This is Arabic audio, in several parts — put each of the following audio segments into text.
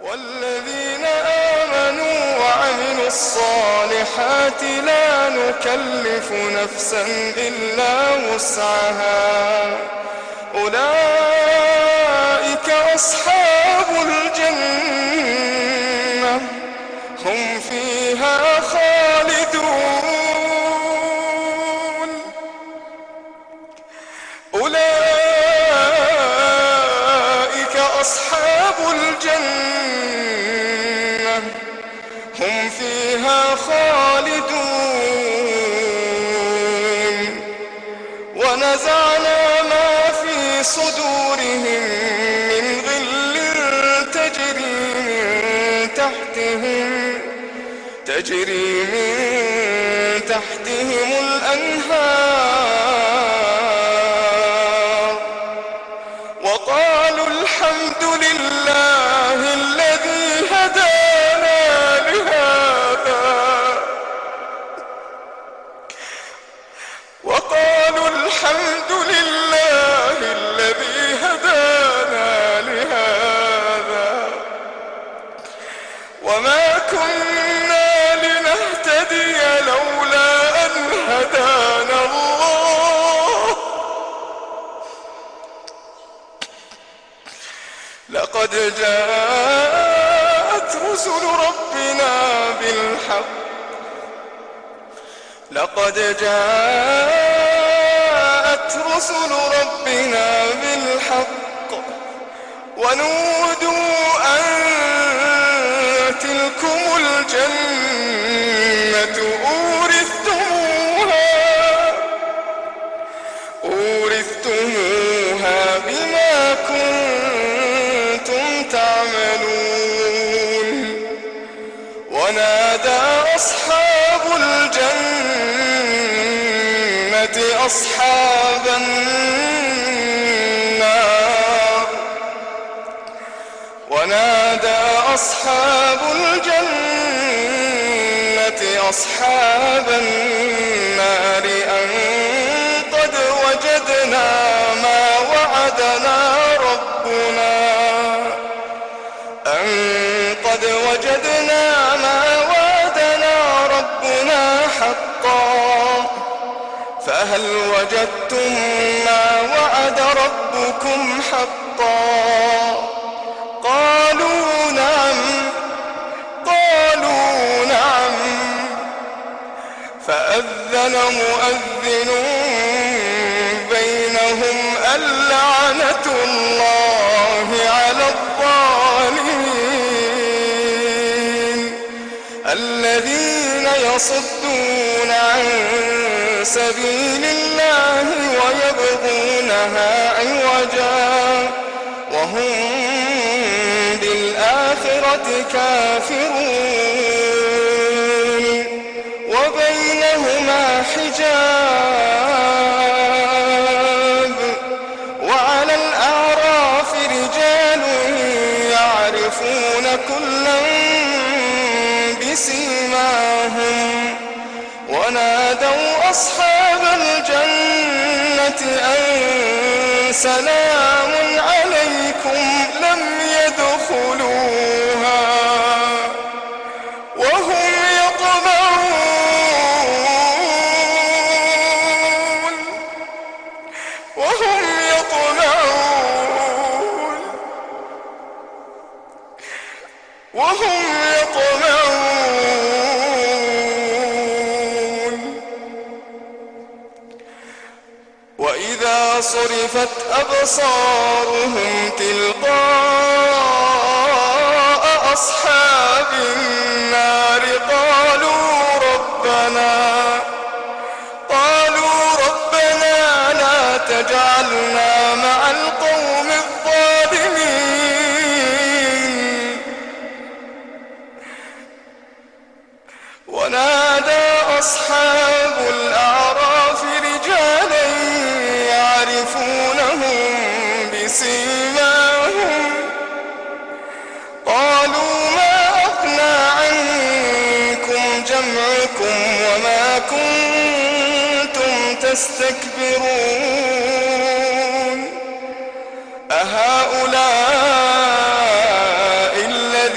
والذين آمنوا وعملوا الصالحات لا نكلف نفسا إلا وسعها أولئك أصحاب الجنة هم فيها خالدون أولئك أصحاب الجنة هم فيها خالدون ونزعنا ما في صدورهم من غل تجري من تحتهم الأنهار وقالوا الحمد لله الذي هدانا لهذا وقالوا الحمد لله الذي هدانا لهذا وما كنا لنهتدي لولا أن هدانا الله لقد جاءت رسل ربنا بالحق ونودوا أن تلكم الجنة أورثتموها بما كنتم تعملون ونادى أصحاب الجنة أصحاب النار أن قد وجدنا ما وعدنا ربنا حقا فهل وجدتم ما وعد ربكم حقا قالوا نعم فأذن مؤذن بينهم اللعنة الله على الظالمين الذين يصدون عن سبيل الله ويبغونها عوجا وهم بالآخرة كافرون وبينهما حجاب وعلى الأعراف رجال يعرفون كلا بسيماهم ونادوا أصحاب الجنة أن سلام عليكم لم يدخلوها وهم يطمعون وإذا صرفت أبصارهم تلقاء أصحاب النار قالوا ربنا لا تجعلنا مع القوم الظالمين ونادى أصحاب الأعراف رجالا يعرفونهم بسيماهم قالوا ما أغنى عنكم جمعكم وما كنتم تستكبرون أهؤلاء الذين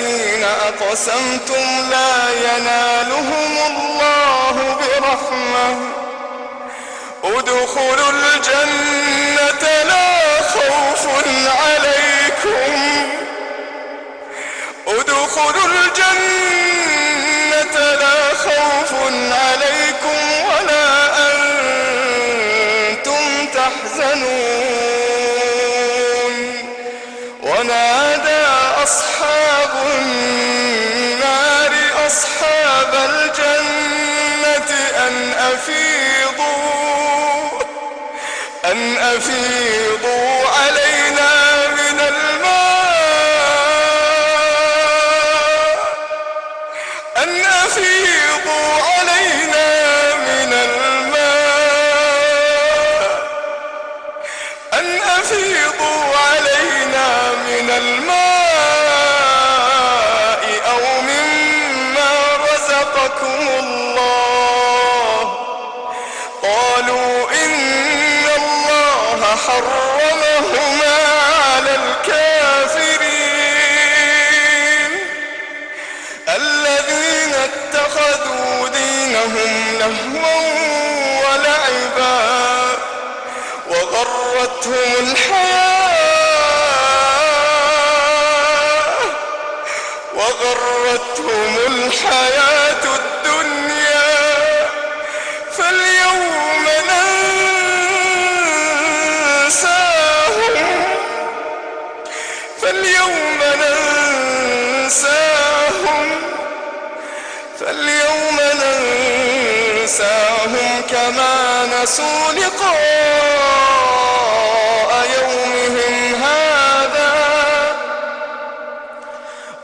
أقسمتم لا ينالهم الله برحمة ادخلوا الجنة لا خوف عليكم ادخلوا الجنة لا خوف عليكم ولا أنتم تحزنون ونادى أصحاب النار أصحاب الجنة أن أفيضوا علينا من الماء أن أفيضوا علينا من الماء أن أفيضوا علينا من الماء أو مما رزقكم الله قالوا إن الله حرمهما على الكافرين الذين اتخذوا دينهم لهوا ولعبا وغرتهم الحياة الدنيا فاليوم ننساهم كما نسوا لقاء يومهم هذا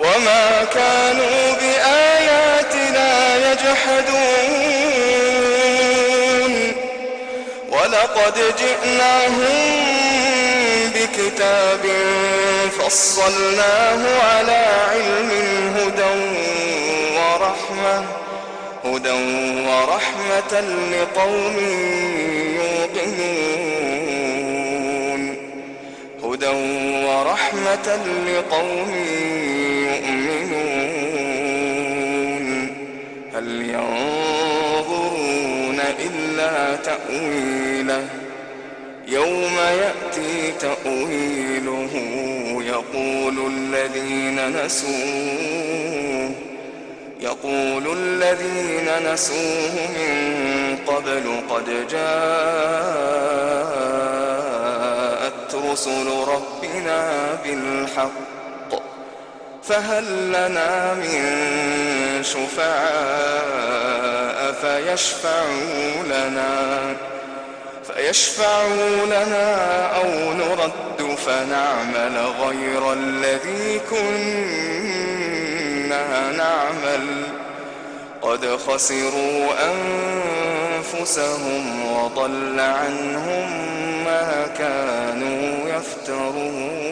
وما كانوا بآياتنا يجحدون ولقد جئناهم بكتاب فصلناه على علم هدى ورحمة لقوم يؤمنون هل ينظرون إلا تأويله يوم يأتي تأويله يقول الذين نسوه من قبل قد جاءت رسل ربنا بالحق فهل لنا من شفعاء فيشفعوا لنا أو نرد فنعمل غير الذي كنا نعمل قد خسروا أنفسهم وضل عنهم ما كانوا يفترون.